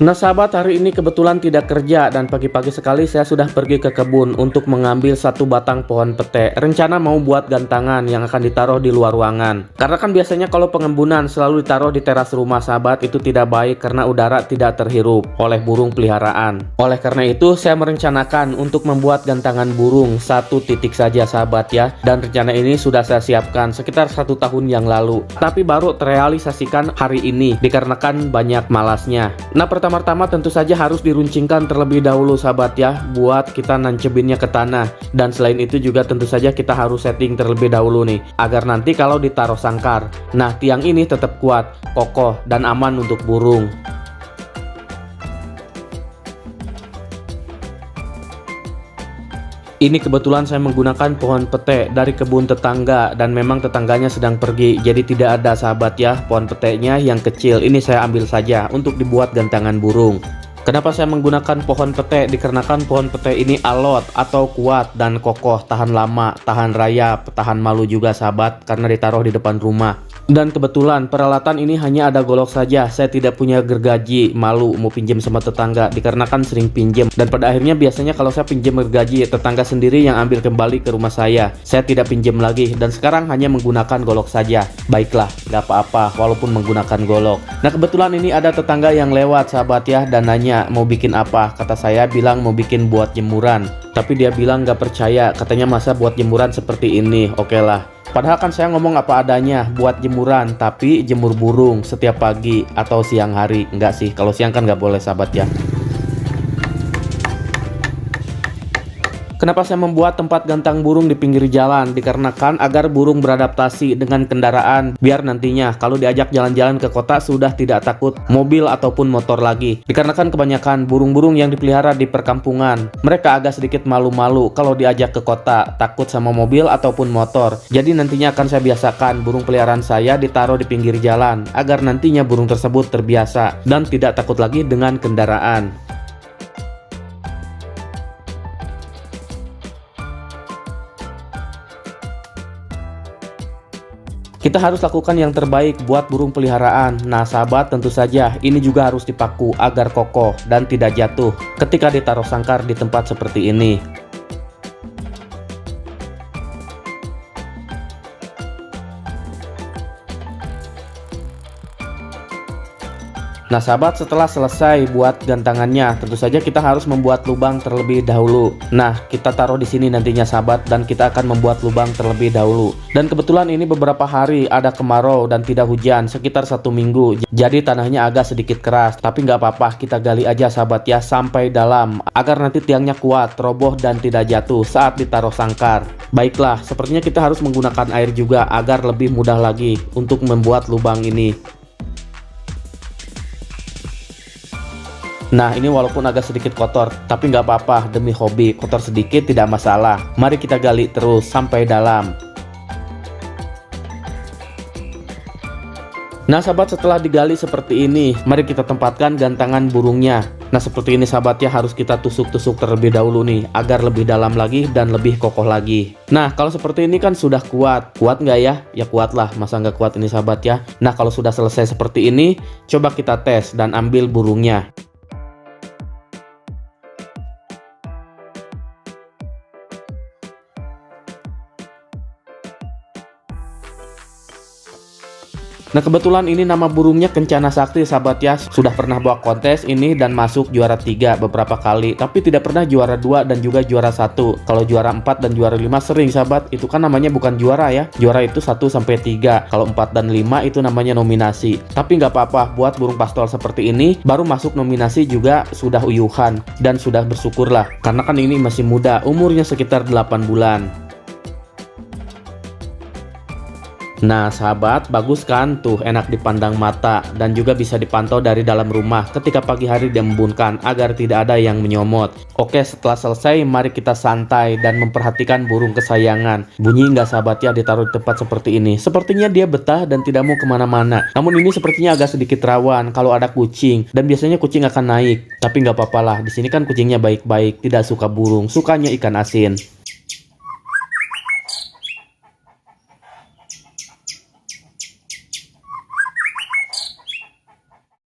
Nah sahabat, hari ini kebetulan tidak kerja dan pagi-pagi sekali saya sudah pergi ke kebun untuk mengambil satu batang pohon pete. Rencana mau buat gantangan yang akan ditaruh di luar ruangan. Karena kan biasanya kalau pengembunan selalu ditaruh di teras rumah sahabat, itu tidak baik karena udara tidak terhirup oleh burung peliharaan. Oleh karena itu saya merencanakan untuk membuat gantangan burung satu titik saja sahabat ya. Dan rencana ini sudah saya siapkan sekitar 1 tahun yang lalu. Tapi baru terrealisasikan hari ini dikarenakan banyak malasnya. Nah pertama-tama tentu saja harus diruncingkan terlebih dahulu sahabat ya, buat kita nancebinnya ke tanah. Dan selain itu juga tentu saja kita harus setting terlebih dahulu nih, agar nanti kalau ditaruh sangkar, nah tiang ini tetap kuat, kokoh, dan aman untuk burung. Ini kebetulan saya menggunakan pohon pete dari kebun tetangga dan memang tetangganya sedang pergi, jadi tidak ada sahabat ya. Pohon petenya yang kecil ini saya ambil saja untuk dibuat gantangan burung. Kenapa saya menggunakan pohon pete? Dikarenakan pohon pete ini alot atau kuat dan kokoh, tahan lama, tahan rayap, tahan malu juga sahabat karena ditaruh di depan rumah. Dan kebetulan peralatan ini hanya ada golok saja. Saya tidak punya gergaji, malu mau pinjam sama tetangga dikarenakan sering pinjam. Dan pada akhirnya biasanya kalau saya pinjam gergaji, tetangga sendiri yang ambil kembali ke rumah saya. Saya tidak pinjam lagi dan sekarang hanya menggunakan golok saja. Baiklah, nggak apa-apa walaupun menggunakan golok. Nah kebetulan ini ada tetangga yang lewat sahabat ya dan nanya mau bikin apa. Kata saya bilang mau bikin buat jemuran. Tapi dia bilang nggak percaya, katanya masa buat jemuran seperti ini. Oke lah. Padahal kan saya ngomong apa adanya, buat jemuran, tapi jemur burung setiap pagi atau siang hari. Enggak sih, kalau siang kan nggak boleh sahabat ya. Kenapa saya membuat tempat gantang burung di pinggir jalan? Dikarenakan agar burung beradaptasi dengan kendaraan, biar nantinya kalau diajak jalan-jalan ke kota sudah tidak takut mobil ataupun motor lagi. Dikarenakan kebanyakan burung-burung yang dipelihara di perkampungan, mereka agak sedikit malu-malu kalau diajak ke kota, takut sama mobil ataupun motor. Jadi nantinya akan saya biasakan burung peliharaan saya ditaruh di pinggir jalan, agar nantinya burung tersebut terbiasa dan tidak takut lagi dengan kendaraan. Kita harus lakukan yang terbaik buat burung peliharaan. Nah sahabat, tentu saja ini juga harus dipaku agar kokoh dan tidak jatuh ketika ditaruh sangkar di tempat seperti ini. Nah sahabat, setelah selesai buat gantangannya, tentu saja kita harus membuat lubang terlebih dahulu. Nah kita taruh di sini nantinya sahabat, dan kita akan membuat lubang terlebih dahulu. Dan kebetulan ini beberapa hari ada kemarau dan tidak hujan sekitar 1 minggu, jadi tanahnya agak sedikit keras. Tapi nggak apa-apa, kita gali aja sahabat ya sampai dalam, agar nanti tiangnya kuat, roboh dan tidak jatuh saat ditaruh sangkar. Baiklah, sepertinya kita harus menggunakan air juga agar lebih mudah lagi untuk membuat lubang ini. Nah ini walaupun agak sedikit kotor, tapi nggak apa-apa, demi hobi, kotor sedikit tidak masalah. Mari kita gali terus sampai dalam. Nah sahabat, setelah digali seperti ini, mari kita tempatkan gantangan burungnya. Nah seperti ini sahabat ya, harus kita tusuk-tusuk terlebih dahulu nih, agar lebih dalam lagi dan lebih kokoh lagi. Nah kalau seperti ini kan sudah kuat. Kuat nggak ya? Ya kuat lah, masa nggak kuat ini sahabat ya. Nah kalau sudah selesai seperti ini, coba kita tes dan ambil burungnya. Nah kebetulan ini nama burungnya Kencana Sakti sahabat ya. Sudah pernah bawa kontes ini dan masuk juara 3 beberapa kali, tapi tidak pernah juara 2 dan juga juara 1. Kalau juara 4 dan juara 5 sering sahabat, itu kan namanya bukan juara ya. Juara itu 1 sampai 3. Kalau 4 dan 5 itu namanya nominasi. Tapi nggak apa-apa, buat burung pastol seperti ini baru masuk nominasi juga sudah uyuhan dan sudah bersyukurlah. Karena kan ini masih muda, umurnya sekitar 8 bulan. Nah sahabat, bagus kan tuh, enak dipandang mata dan juga bisa dipantau dari dalam rumah ketika pagi hari dia membunkan agar tidak ada yang menyomot. Oke, setelah selesai mari kita santai dan memperhatikan burung kesayangan. Bunyi nggak sahabat ya ditaruh di tempat seperti ini? Sepertinya dia betah dan tidak mau kemana-mana. Namun ini sepertinya agak sedikit rawan kalau ada kucing, dan biasanya kucing akan naik. Tapi nggak apa-apa lah, di sini kan kucingnya baik-baik, tidak suka burung, sukanya ikan asin.